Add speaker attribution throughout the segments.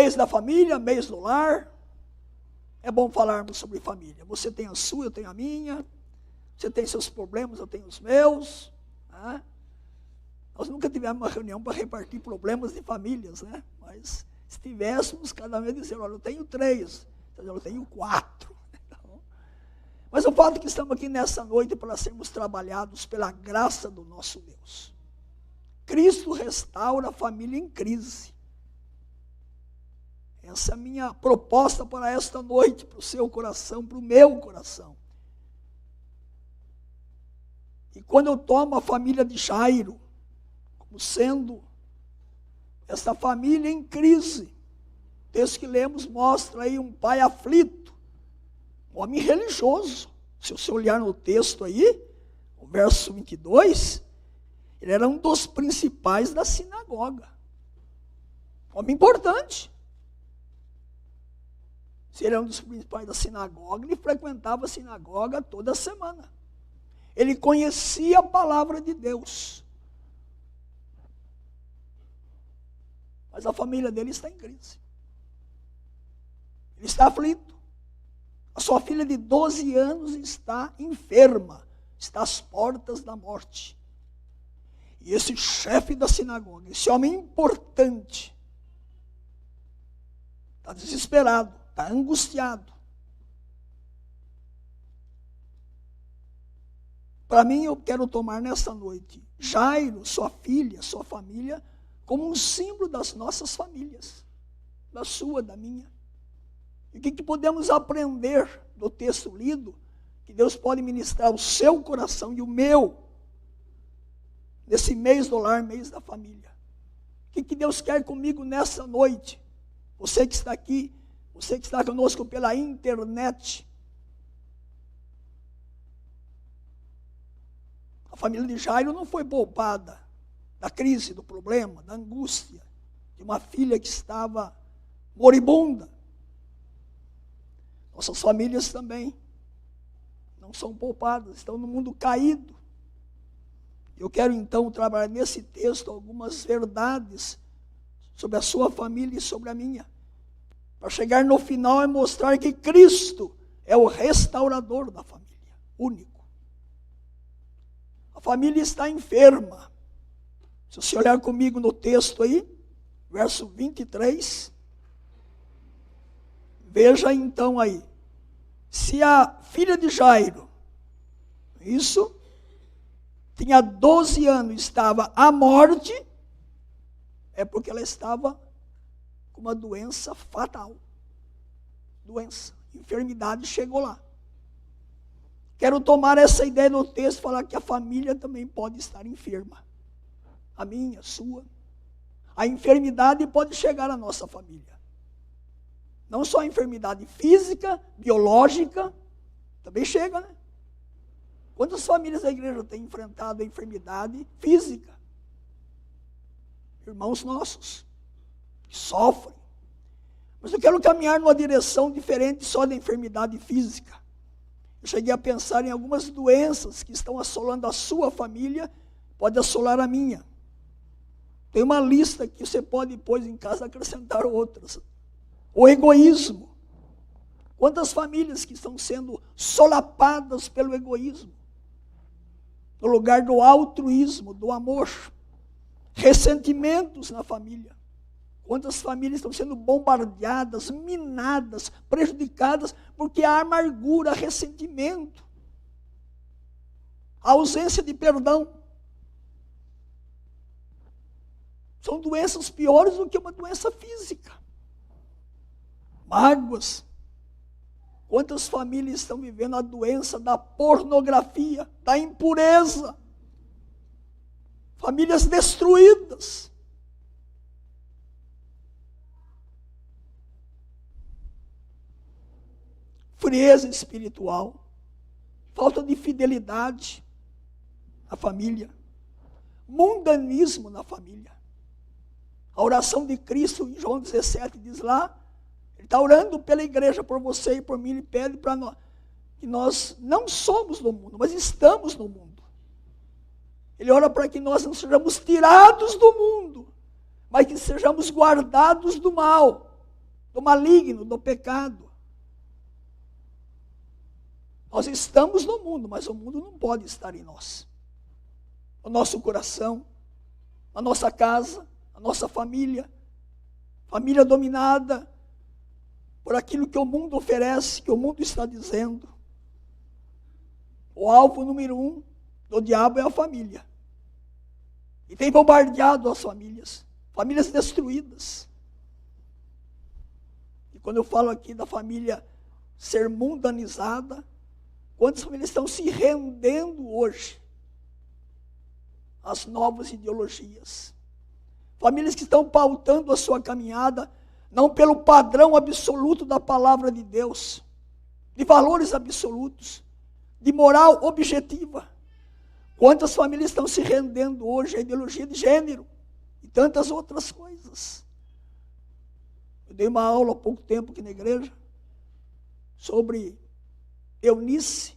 Speaker 1: mês da família, mês do lar. É bom falarmos sobre família. Você tem a sua, eu tenho a minha. Você tem seus problemas, eu tenho os meus. Né? Nós nunca tivemos uma reunião para repartir problemas de famílias, né? Mas se tivéssemos, cada vez dizer, olha, eu tenho 3, eu tenho 4. Então, mas o fato é que estamos aqui nessa noite para sermos trabalhados pela graça do nosso Deus. Cristo restaura a família em crise. Essa é a minha proposta para esta noite, para o seu coração, para o meu coração. E quando eu tomo a família de Jairo, como sendo essa família em crise, o texto que lemos mostra aí um pai aflito, um homem religioso. Se você olhar no texto aí, o verso 22, ele era um dos principais da sinagoga. Um homem importante. Se ele era um dos principais da sinagoga, ele frequentava a sinagoga toda semana. Ele conhecia a palavra de Deus. Mas a família dele está em crise. Ele está aflito. A sua filha de 12 anos está enferma. Está às portas da morte. E esse chefe da sinagoga, esse homem importante, está desesperado, está angustiado. Para mim, eu quero tomar nesta noite Jairo, sua filha, sua família, como um símbolo das nossas famílias, da sua, da minha. E o que podemos aprender do texto lido, que Deus pode ministrar o seu coração e o meu, nesse mês do lar, mês da família. O que Deus quer comigo nessa noite? Você que está aqui, você que está conosco pela internet. A família de Jairo não foi poupada da crise, do problema, da angústia de uma filha que estava moribunda. Nossas famílias também não são poupadas, estão no mundo caído. Eu quero então trabalhar nesse texto algumas verdades sobre a sua família e sobre a minha, para chegar no final e mostrar que Cristo é o restaurador da família, único. A família está enferma. Se você olhar comigo no texto aí, verso 23, veja então aí, se a filha de Jairo, isso, tinha 12 anos, estava à morte, é porque ela estava com uma doença fatal. Doença, enfermidade chegou lá. Quero tomar essa ideia no texto e falar que a família também pode estar enferma. A minha, a sua. A enfermidade pode chegar à nossa família. Não só a enfermidade física, biológica, também chega, né? Quantas famílias da igreja têm enfrentado a enfermidade física? Irmãos nossos, que sofrem. Mas eu quero caminhar numa direção diferente só da enfermidade física. Eu cheguei a pensar em algumas doenças que estão assolando a sua família, pode assolar a minha. Tem uma lista que você pode depois em casa acrescentar outras. O egoísmo. Quantas famílias que estão sendo solapadas pelo egoísmo, no lugar do altruísmo, do amor. Ressentimentos na família. Quantas famílias estão sendo bombardeadas, minadas, prejudicadas, porque há amargura, ressentimento, a ausência de perdão. São doenças piores do que uma doença física. Mágoas. Quantas famílias estão vivendo a doença da pornografia, da impureza? Famílias destruídas. Frieza espiritual. Falta de fidelidade na família. Mundanismo na família. A oração de Cristo em João 17 diz lá, ele está orando pela igreja, por você e por mim, ele pede para nós, que nós não somos do mundo, mas estamos no mundo. Ele ora para que nós não sejamos tirados do mundo, mas que sejamos guardados do mal. do maligno, do pecado. Nós estamos no mundo, mas o mundo não pode estar em nós. O nosso coração, a nossa casa, a nossa família dominada por aquilo que o mundo oferece, que o mundo está dizendo. O alvo número 1 do diabo é a família. E tem bombardeado as famílias destruídas. E quando eu falo aqui da família ser mundanizada, quantas famílias estão se rendendo hoje às novas ideologias? Famílias que estão pautando a sua caminhada não pelo padrão absoluto da palavra de Deus, de valores absolutos, de moral objetiva. Quantas famílias estão se rendendo hoje à ideologia de gênero e tantas outras coisas. Eu dei uma aula há pouco tempo aqui na igreja sobre Eunice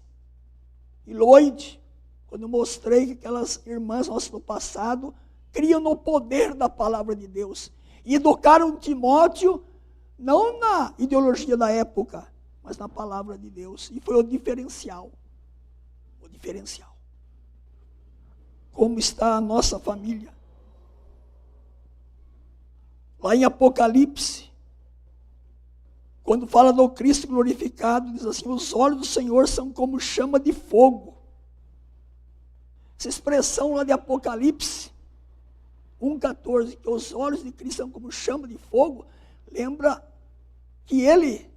Speaker 1: e Lloyd, quando eu mostrei que aquelas irmãs nossas do passado criam no poder da palavra de Deus e educaram Timóteo não na ideologia da época, mas na palavra de Deus. E foi o diferencial. O diferencial. Como está a nossa família? Lá em Apocalipse, quando fala do Cristo glorificado, diz assim: os olhos do Senhor são como chama de fogo. Essa expressão lá de Apocalipse 1,14, que os olhos de Cristo são como chama de fogo, lembra que Ele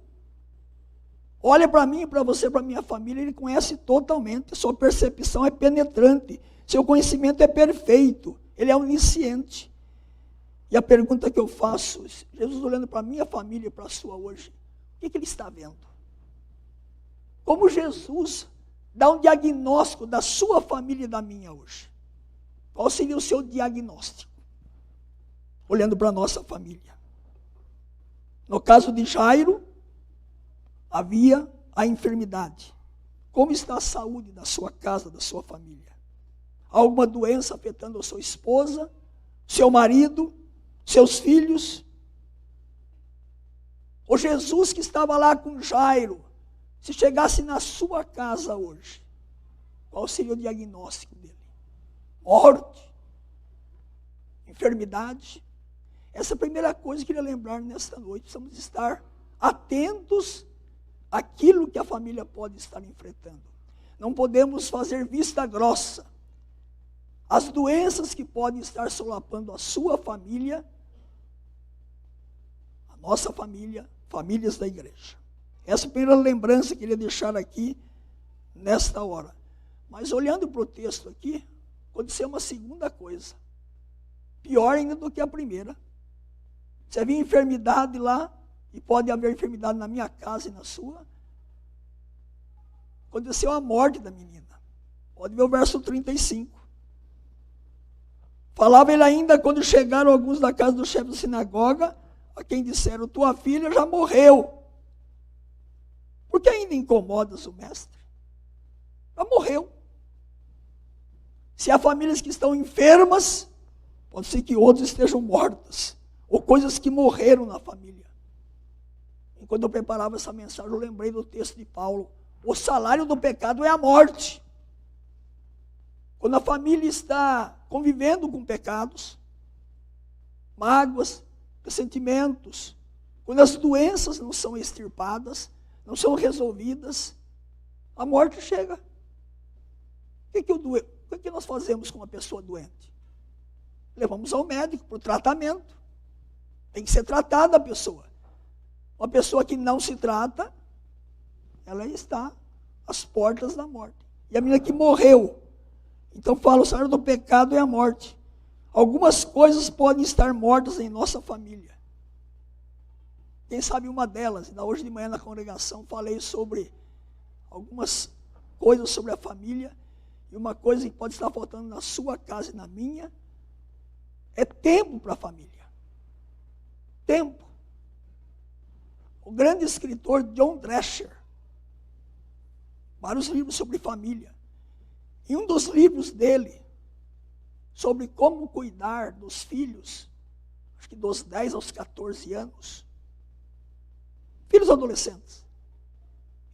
Speaker 1: olha para mim, para você, para minha família, Ele conhece totalmente, sua percepção é penetrante, seu conhecimento é perfeito, Ele é onisciente. E a pergunta que eu faço, Jesus olhando para a minha família e para a sua hoje, o que Ele está vendo? Como Jesus dá um diagnóstico da sua família e da minha hoje? Qual seria o seu diagnóstico? Olhando para a nossa família. No caso de Jairo, havia a enfermidade. Como está a saúde da sua casa, da sua família? Há alguma doença afetando a sua esposa, seu marido, seus filhos? O Jesus que estava lá com Jairo, se chegasse na sua casa hoje, qual seria o diagnóstico dele? Morte, enfermidade. Essa é a primeira coisa que eu queria lembrar nesta noite. Precisamos estar atentos àquilo que a família pode estar enfrentando. Não podemos fazer vista grossa. As doenças que podem estar solapando a sua família, a nossa família, famílias da igreja. Essa é a primeira lembrança que eu queria deixar aqui nesta hora. Mas olhando para o texto aqui, aconteceu uma segunda coisa, pior ainda do que a primeira. Se havia enfermidade lá, e pode haver enfermidade na minha casa e na sua, aconteceu a morte da menina. Pode ver o verso 35. Falava ele ainda quando chegaram alguns da casa do chefe da sinagoga, a quem disseram: tua filha já morreu. Por que ainda incomodas o mestre? Já morreu. Se há famílias que estão enfermas, pode ser que outras estejam mortas, ou coisas que morreram na família. Enquanto eu preparava essa mensagem, eu lembrei do texto de Paulo: o salário do pecado é a morte. Quando a família está convivendo com pecados, mágoas, ressentimentos, quando as doenças não são extirpadas, não são resolvidas, a morte chega. O que nós fazemos com uma pessoa doente? Levamos ao médico para o tratamento. Tem que ser tratada a pessoa. Uma pessoa que não se trata, ela está às portas da morte. E a menina que morreu. Então fala, o salário do pecado é a morte. Algumas coisas podem estar mortas em nossa família. Quem sabe uma delas, ainda hoje de manhã na congregação, falei sobre algumas coisas sobre a família. E uma coisa que pode estar faltando na sua casa e na minha, é tempo para a família. Tempo. O grande escritor John Drescher, vários livros sobre família. E um dos livros dele, sobre como cuidar dos filhos, acho que dos 10 aos 14 anos, filhos adolescentes.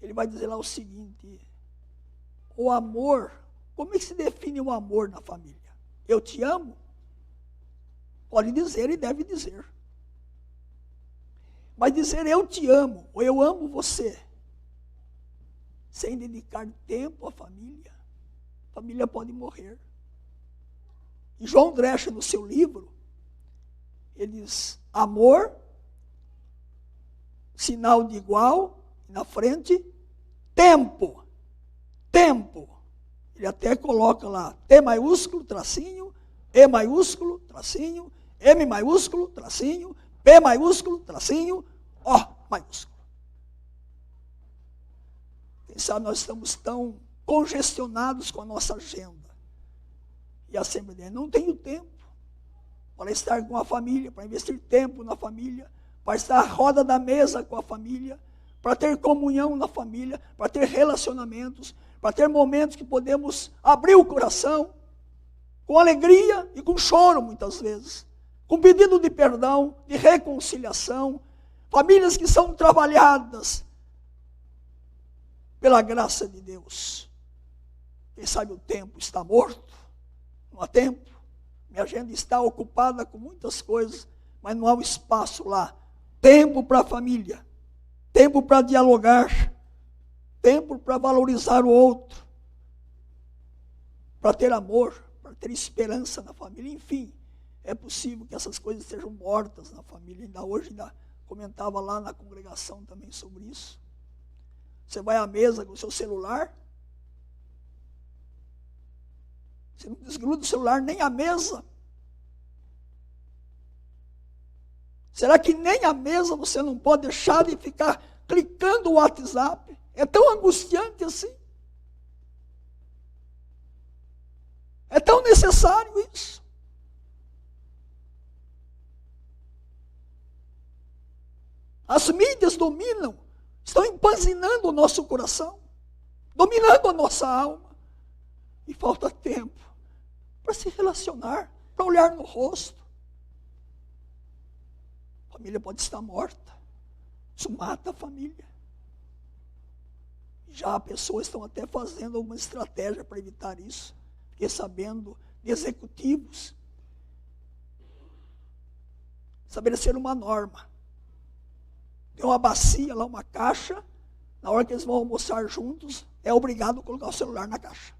Speaker 1: Ele vai dizer lá o seguinte: o amor, como é que se define o amor na família? Eu te amo? Pode dizer e deve dizer. Mas dizer eu te amo, ou eu amo você, sem dedicar tempo à família, a família pode morrer. E João Dresch, no seu livro, ele diz: amor, sinal de igual, na frente, tempo. Tempo. Ele até coloca lá T maiúsculo, tracinho, E maiúsculo, tracinho, M maiúsculo, tracinho, P maiúsculo, tracinho, O maiúsculo. Quem sabe nós estamos tão congestionados com a nossa agenda. E a Assembleia não tenho tempo para estar com a família, para investir tempo na família, para estar à roda da mesa com a família, para ter comunhão na família, para ter relacionamentos, para ter momentos que podemos abrir o coração, com alegria e com choro muitas vezes, com pedido de perdão, de reconciliação, famílias que são trabalhadas pela graça de Deus. Quem sabe o tempo está morto, não há tempo, minha agenda está ocupada com muitas coisas, mas não há um espaço lá, tempo para a família, tempo para dialogar, tempo para valorizar o outro, para ter amor, para ter esperança na família. Enfim, é possível que essas coisas sejam mortas na família. Ainda hoje comentava lá na congregação também sobre isso. Você vai à mesa com o seu celular, você não desgruda o celular nem à mesa. Será que nem à mesa você não pode deixar de ficar clicando o WhatsApp? É tão angustiante assim. É tão necessário isso. As mídias dominam, estão empanzinando o nosso coração, dominando a nossa alma. E falta tempo para se relacionar, para olhar no rosto. A família pode estar morta. Isso mata a família. Já pessoas estão até fazendo alguma estratégia para evitar isso. Fiquei sabendo de executivos estabelecer uma norma. Tem uma bacia lá, uma caixa, na hora que eles vão almoçar juntos, é obrigado a colocar o celular na caixa.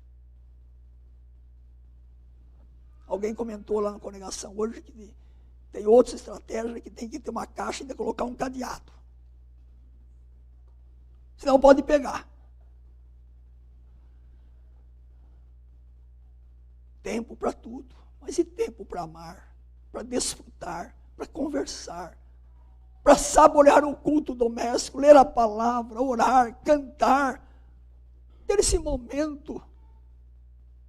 Speaker 1: Alguém comentou lá na congregação hoje que tem outras estratégias que tem que ter uma caixa e ainda colocar um cadeado. Senão pode pegar. Tempo para tudo, mas e tempo para amar, para desfrutar, para conversar, para saborear o culto doméstico, ler a palavra, orar, cantar, ter esse momento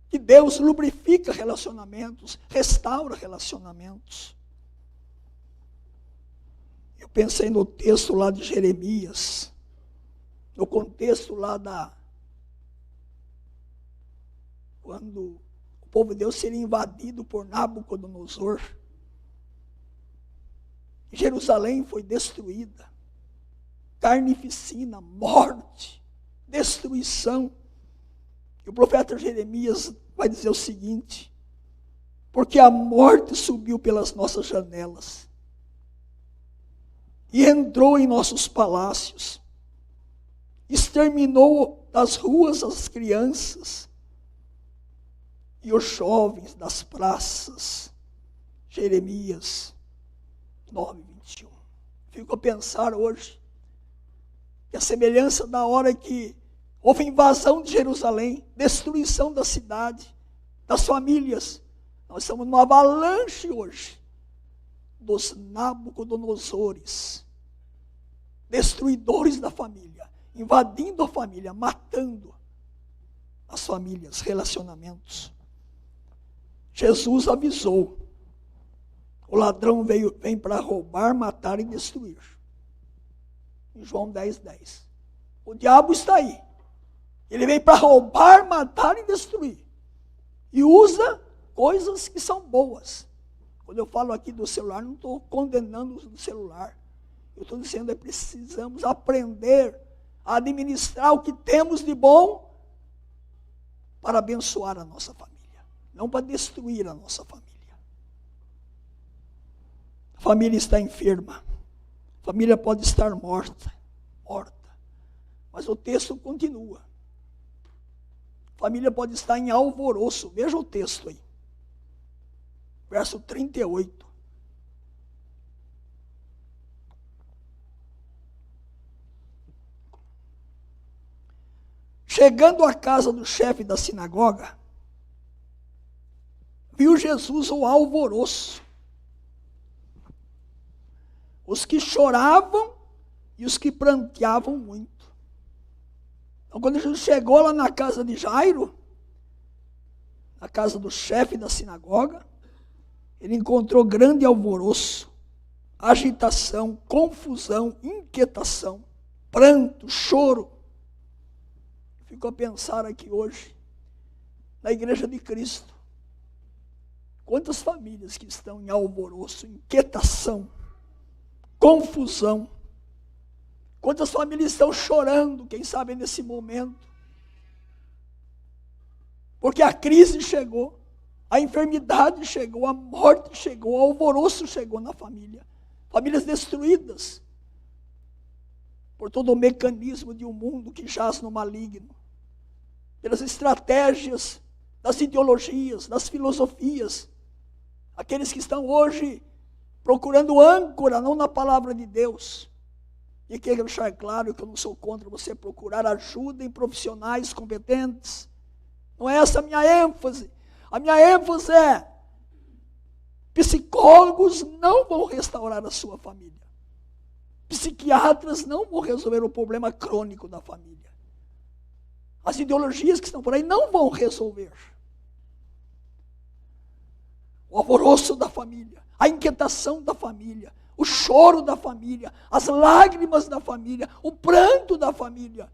Speaker 1: que Deus lubrifica relacionamentos, restaura relacionamentos. Eu pensei no texto lá de Jeremias, no contexto lá quando o povo de Deus seria invadido por Nabucodonosor. Jerusalém foi destruída. Carnificina, morte, destruição. E o profeta Jeremias vai dizer o seguinte: porque a morte subiu pelas nossas janelas e entrou em nossos palácios, exterminou das ruas as crianças e os jovens das praças. Jeremias 9:21. Fico a pensar hoje que a semelhança da hora que houve invasão de Jerusalém, destruição da cidade, das famílias, nós estamos numa avalanche hoje dos Nabucodonosores, destruidores da família, invadindo a família, matando as famílias, relacionamentos. Jesus avisou: o ladrão vem para roubar, matar e destruir. Em João 10:10. O diabo está aí. Ele vem para roubar, matar e destruir. E usa coisas que são boas. Quando eu falo aqui do celular, não estou condenando o celular. Eu estou dizendo, precisamos aprender a administrar o que temos de bom para abençoar a nossa família, não para destruir a nossa família. A família está enferma, a família pode estar morta, mas o texto continua. A família pode estar em alvoroço, veja o texto aí, verso 38. Chegando à casa do chefe da sinagoga, viu Jesus o alvoroço, os que choravam e os que pranteavam muito. Então, quando Jesus chegou lá na casa de Jairo, na casa do chefe da sinagoga, ele encontrou grande alvoroço, agitação, confusão, inquietação, pranto, choro. Fico a pensar aqui hoje, na igreja de Cristo, quantas famílias que estão em alvoroço, inquietação, confusão. Quantas famílias estão chorando, quem sabe nesse momento. Porque a crise chegou, a enfermidade chegou, a morte chegou, o alvoroço chegou na família. Famílias destruídas por todo o mecanismo de um mundo que jaz no maligno. Pelas estratégias, das ideologias, das filosofias. Aqueles que estão hoje procurando âncora, não na palavra de Deus. E quero deixar claro que eu não sou contra você procurar ajuda em profissionais competentes. Não é essa a minha ênfase. A minha ênfase é: psicólogos não vão restaurar a sua família. Psiquiatras não vão resolver o problema crônico da família. As ideologias que estão por aí não vão resolver. O alvoroço da família, a inquietação da família, o choro da família, as lágrimas da família, o pranto da família.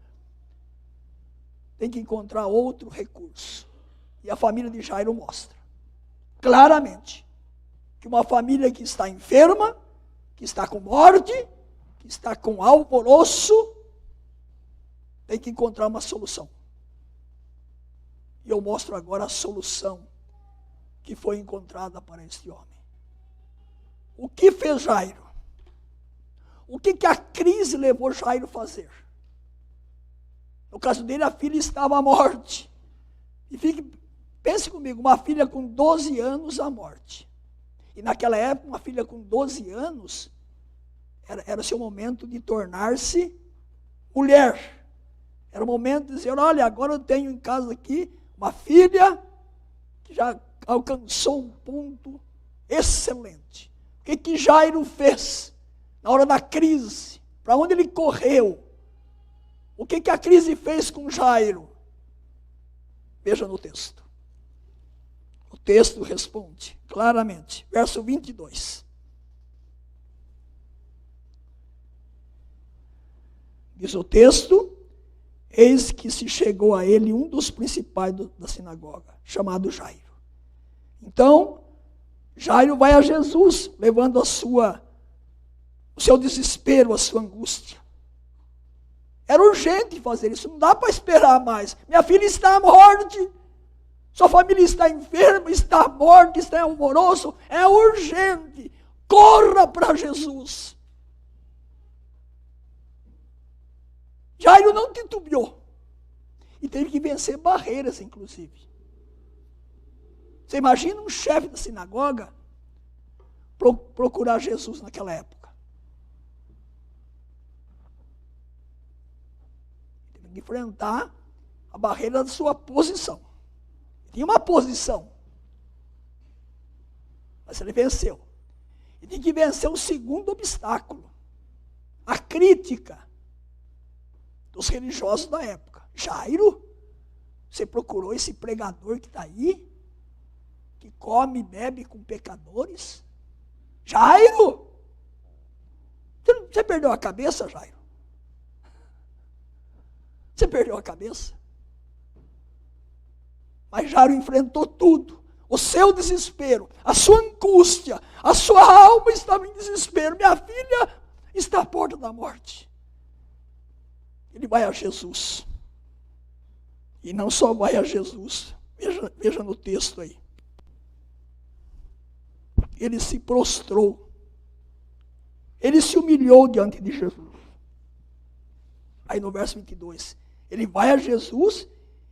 Speaker 1: Tem que encontrar outro recurso. E a família de Jairo mostra claramente que uma família que está enferma, que está com morte, que está com alvoroço, tem que encontrar uma solução. E eu mostro agora a solução que foi encontrada para este homem. O que fez Jairo? O que a crise levou Jairo a fazer? No caso dele, a filha estava à morte. E pense comigo, uma filha com 12 anos à morte. E naquela época, uma filha com 12 anos, era seu momento de tornar-se mulher. Era o momento de dizer, olha, agora eu tenho em casa aqui uma filha que já alcançou um ponto excelente. O que Jairo fez na hora da crise? Para onde ele correu? O que a crise fez com Jairo? Veja no texto. O texto responde claramente. Verso 22. Diz o texto: eis que se chegou a ele um dos principais da sinagoga, chamado Jairo. Então, Jairo vai a Jesus, levando o seu desespero, a sua angústia. Era urgente fazer isso, não dá para esperar mais. Minha filha está à morte, sua família está enferma, está morta, está em alvoroço, é urgente. Corra para Jesus. Jairo não titubeou. E teve que vencer barreiras, inclusive. Você imagina um chefe da sinagoga procurar Jesus naquela época. Teve que enfrentar a barreira da sua posição. Tinha uma posição. Mas ele venceu. E tem que vencer o segundo obstáculo. A crítica dos religiosos da época. Jairo, você procurou esse pregador que está aí? Que come e bebe com pecadores? Jairo! Você perdeu a cabeça, Jairo? Você perdeu a cabeça? Mas Jairo enfrentou tudo. O seu desespero, a sua angústia, a sua alma estava em desespero. Minha filha está à porta da morte. Ele vai a Jesus. E não só vai a Jesus, veja no texto aí. Ele se prostrou. Ele se humilhou diante de Jesus. Aí no verso 22, ele vai a Jesus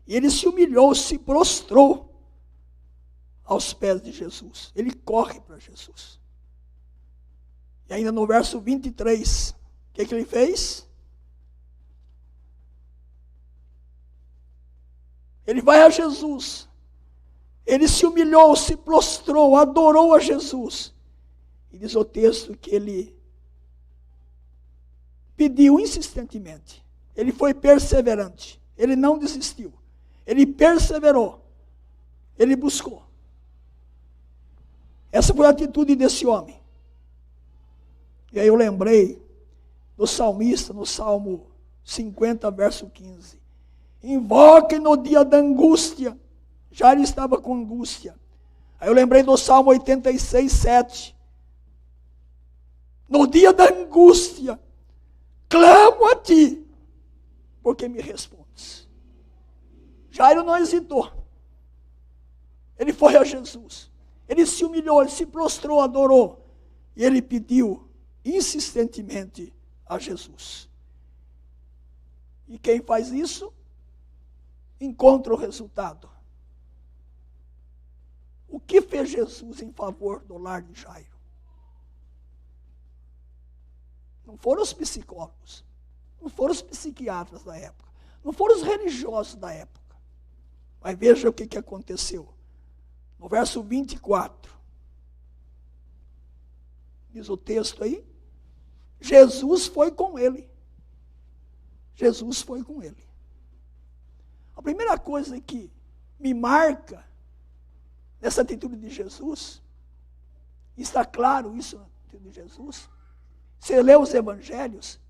Speaker 1: e ele se humilhou, se prostrou aos pés de Jesus. Ele corre para Jesus. E ainda no verso 23, o que ele fez? Ele vai a Jesus. Ele se humilhou, se prostrou, adorou a Jesus. E diz o texto que ele pediu insistentemente. Ele foi perseverante. Ele não desistiu. Ele perseverou. Ele buscou. Essa foi a atitude desse homem. E aí eu lembrei do salmista, no Salmo 50, verso 15. Invoquem no dia da angústia. Já ele estava com angústia. Aí eu lembrei do Salmo 86, 7. No dia da angústia, clamo a ti, porque me respondes. Jairo não hesitou. Ele foi a Jesus. Ele se humilhou, ele se prostrou, adorou. E ele pediu insistentemente a Jesus. E quem faz isso, encontra o resultado. O que fez Jesus em favor do lar de Jairo? Não foram os psicólogos, não foram os psiquiatras da época, não foram os religiosos da época. Mas veja o que aconteceu. No verso 24, diz o texto aí, Jesus foi com ele. Jesus foi com ele. A primeira coisa que me marca nessa atitude de Jesus, está claro isso na atitude de Jesus, você lê os evangelhos,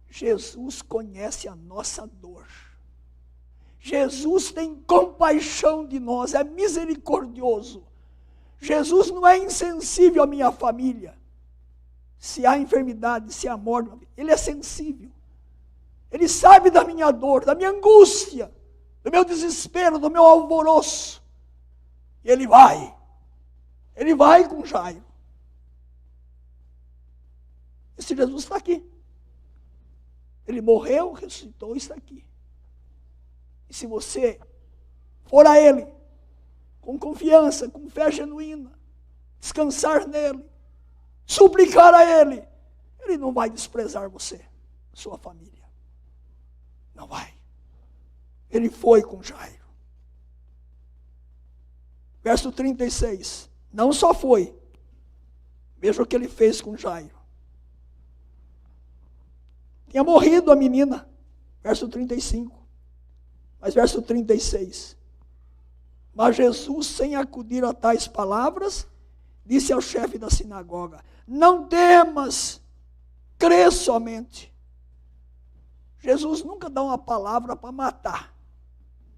Speaker 1: Jesus conhece a nossa dor. Jesus tem compaixão de nós, é misericordioso. Jesus não é insensível à minha família. Se há enfermidade, se há morte, ele é sensível. Ele sabe da minha dor, da minha angústia, do meu desespero, do meu alvoroço. E ele vai com Jairo. Esse Jesus está aqui. Ele morreu, ressuscitou e está aqui. E se você for a ele, com confiança, com fé genuína, descansar nele, suplicar a ele, ele não vai desprezar você, sua família. Não vai. Ele foi com Jairo. Verso 36. Não só foi. Veja o que ele fez com Jairo. Tinha morrido a menina. Verso 35. Mas verso 36. Mas Jesus, sem acudir a tais palavras, disse ao chefe da sinagoga: não temas, crê somente. Jesus nunca dá uma palavra para matar,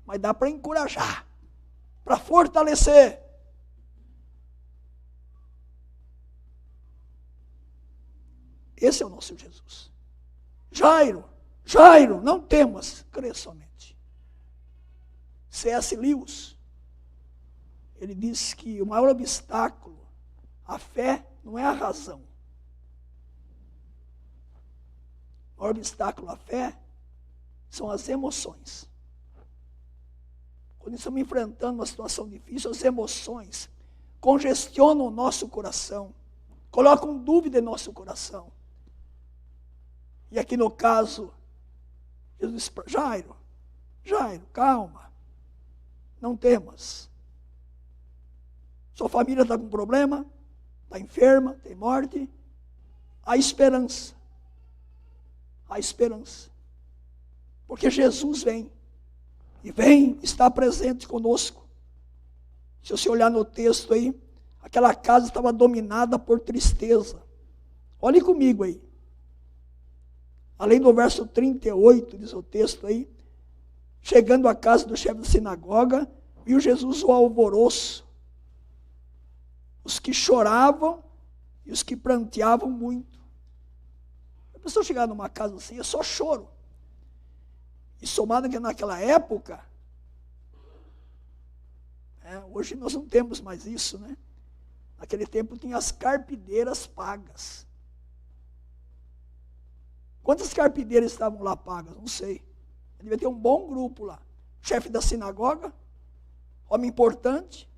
Speaker 1: mas dá para encorajar, para fortalecer. Esse é o nosso Jesus. Jairo, não temas, crê somente. C.S. Lewis, ele diz que o maior obstáculo à fé não é a razão. O maior obstáculo à fé são as emoções. Quando estamos enfrentando uma situação difícil, as emoções congestionam o nosso coração, colocam dúvida em nosso coração. E aqui no caso, Jesus disse para Jairo, calma, não temas. Sua família está com problema, está enferma, tem morte. Há esperança. Há esperança. Porque Jesus vem. E vem, está presente conosco. Se você olhar no texto aí, aquela casa estava dominada por tristeza. Olhe comigo aí. Além do verso 38, diz o texto aí, chegando à casa do chefe da sinagoga, viu Jesus o alvoroço. Os que choravam e os que pranteavam muito. pessoa chegar numa casa assim, é só choro. E somado que naquela época, hoje nós não temos mais isso, né? Naquele tempo tinha as carpideiras pagas. Quantas carpideiras estavam lá pagas? Não sei. Devia ter um bom grupo lá. Chefe da sinagoga, homem importante.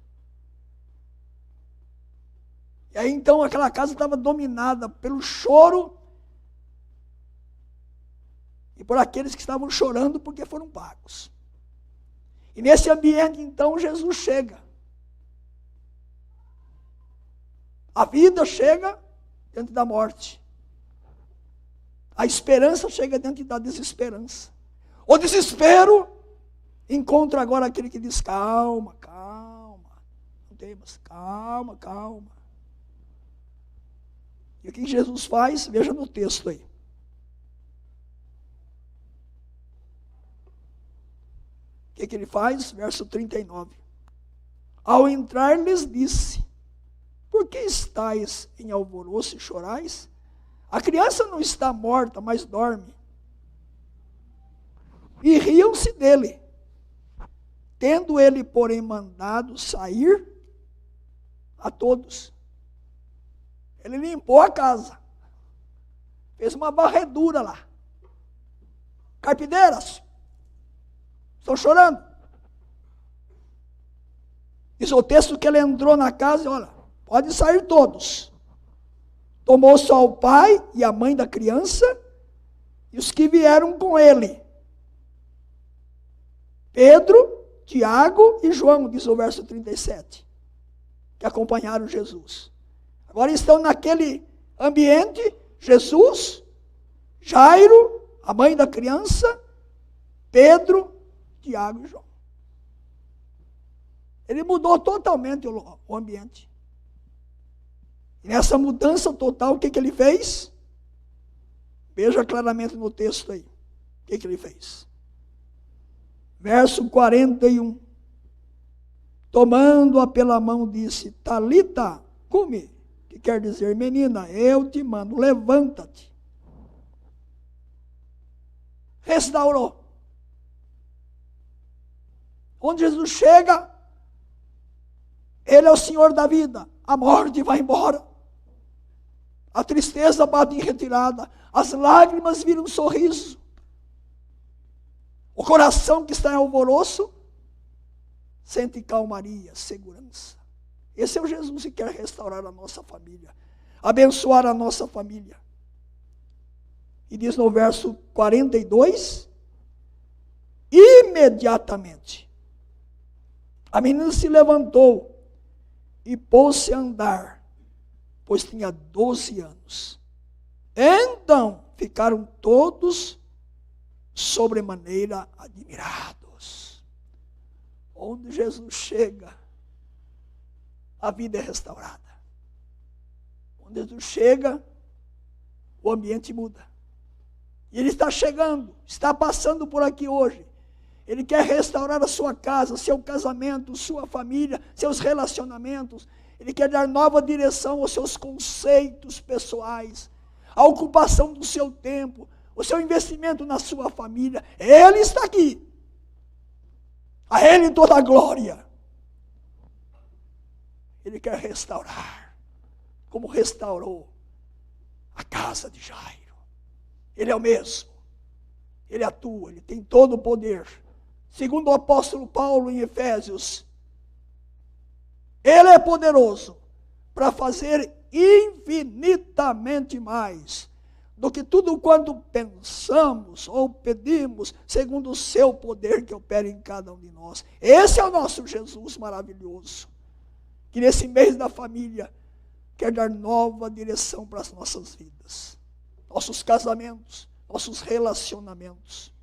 Speaker 1: E aí então aquela casa estava dominada pelo choro e por aqueles que estavam chorando porque foram pagos. E nesse ambiente então Jesus chega. A vida chega diante da morte. A esperança chega diante da desesperança. O desespero encontra agora aquele que diz, calma, calma. Não temas, calma, calma. E o que Jesus faz? Veja no texto aí. O que ele faz? Verso 39. Ao entrar lhes disse, por que estáis em alvoroço e chorais? A criança não está morta, mas dorme. E riam-se dele. Tendo ele, porém, mandado sair a todos. Ele limpou a casa. Fez uma varredura lá. Carpideiras, estão chorando. Diz o texto que ele entrou na casa e olha, pode sair todos. Tomou só o pai e a mãe da criança e os que vieram com ele. Pedro, Tiago e João, diz o verso 37, que acompanharam Jesus. Agora estão naquele ambiente, Jesus, Jairo, a mãe da criança, Pedro, Tiago e João. Ele mudou totalmente o ambiente. E nessa mudança total, o que ele fez? Veja claramente no texto aí. O que ele fez? Verso 41. Tomando-a pela mão, disse, Talita, cumi, que quer dizer, menina, eu te mando, levanta-te. Restaurou. Onde Jesus chega, Ele é o Senhor da vida. A morte vai embora. A tristeza bate em retirada. As lágrimas viram um sorriso. O coração que está em alvoroço sente calmaria, segurança. Esse é o Jesus que quer restaurar a nossa família. Abençoar a nossa família. E diz no verso 42, imediatamente, a menina se levantou e pôs-se a andar, pois tinha 12 anos. Então ficaram todos sobremaneira admirados. Onde Jesus chega, a vida é restaurada. Onde Jesus chega, o ambiente muda. E Ele está chegando, está passando por aqui hoje. Ele quer restaurar a sua casa, seu casamento, sua família, seus relacionamentos. Ele quer dar nova direção aos seus conceitos pessoais, a ocupação do seu tempo, o seu investimento na sua família. Ele está aqui. A Ele toda a glória. Ele quer restaurar, como restaurou a casa de Jairo. Ele é o mesmo. Ele atua, Ele tem todo o poder. Segundo o apóstolo Paulo em Efésios, Ele é poderoso para fazer infinitamente mais do que tudo quanto pensamos ou pedimos, segundo o seu poder que opera em cada um de nós. Esse é o nosso Jesus maravilhoso, que nesse mês da família quer dar nova direção para as nossas vidas, nossos casamentos, nossos relacionamentos.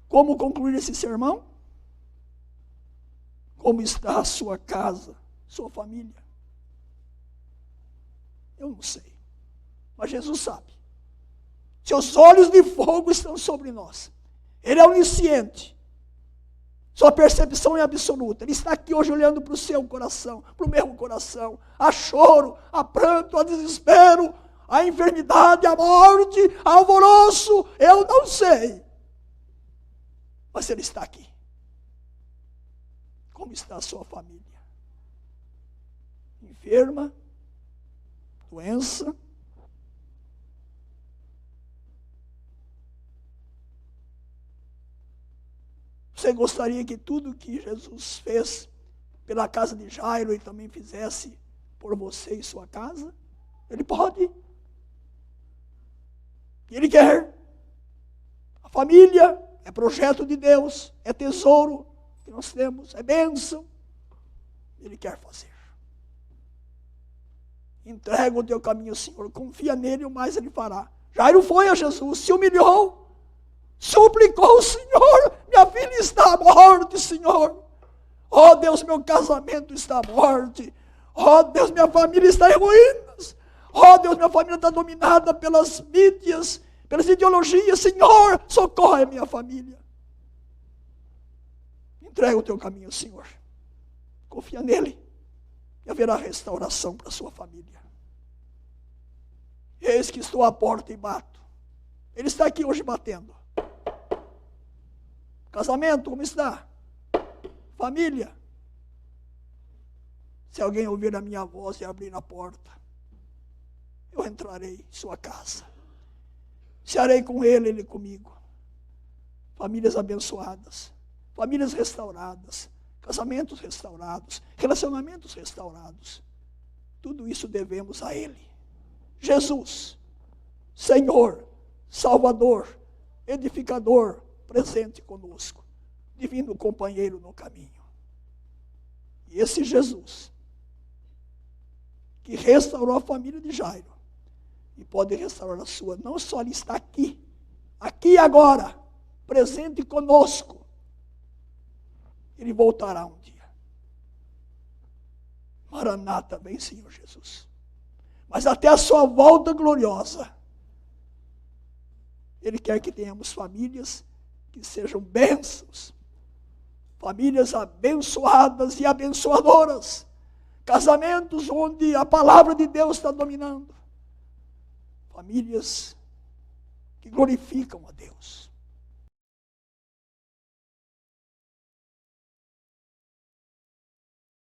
Speaker 1: Como concluir esse sermão? Como está a sua casa, sua família? Eu não sei, mas Jesus sabe. Seus olhos de fogo estão sobre nós. Ele é onisciente. Sua percepção é absoluta. Ele está aqui hoje olhando para o seu coração, para o meu coração. Há choro, há pranto, há desespero, há enfermidade, há morte, há alvoroço. Eu não sei. Mas Ele está aqui. Como está a sua família? Enferma? Doença? Você gostaria que tudo que Jesus fez pela casa de Jairo, Ele também fizesse por você e sua casa? Ele pode. Ele quer. A família é projeto de Deus, é tesouro que nós temos, é bênção. Ele quer fazer. Entrega o teu caminho ao Senhor, confia nele, o mais Ele fará. Jairo foi a Jesus, se humilhou, suplicou: Senhor, minha filha está à morte, Senhor. Oh Deus, meu casamento está à morte. Oh Deus, minha família está em ruínas. Oh Deus, minha família está dominada pelas mídias, pelas ideologias. Senhor, socorre a minha família. Entrega o teu caminho ao Senhor. Confia nele e haverá restauração para a sua família. Eis que estou à porta e bato. Ele está aqui hoje batendo. Casamento, como está? Família. Se alguém ouvir a minha voz e abrir a porta, eu entrarei em sua casa. Cearei com ele, ele comigo. Famílias abençoadas, famílias restauradas, casamentos restaurados, relacionamentos restaurados. Tudo isso devemos a Ele. Jesus, Senhor, Salvador, edificador, presente conosco, divino companheiro no caminho. E esse Jesus, que restaurou a família de Jairo, e pode restaurar a sua, não só Ele está aqui, aqui e agora, presente conosco, Ele voltará um dia. Maranata, vem Senhor Jesus. Mas até a sua volta gloriosa, Ele quer que tenhamos famílias que sejam bênçãos, famílias abençoadas e abençoadoras, casamentos onde a palavra de Deus está dominando, famílias que glorificam a Deus.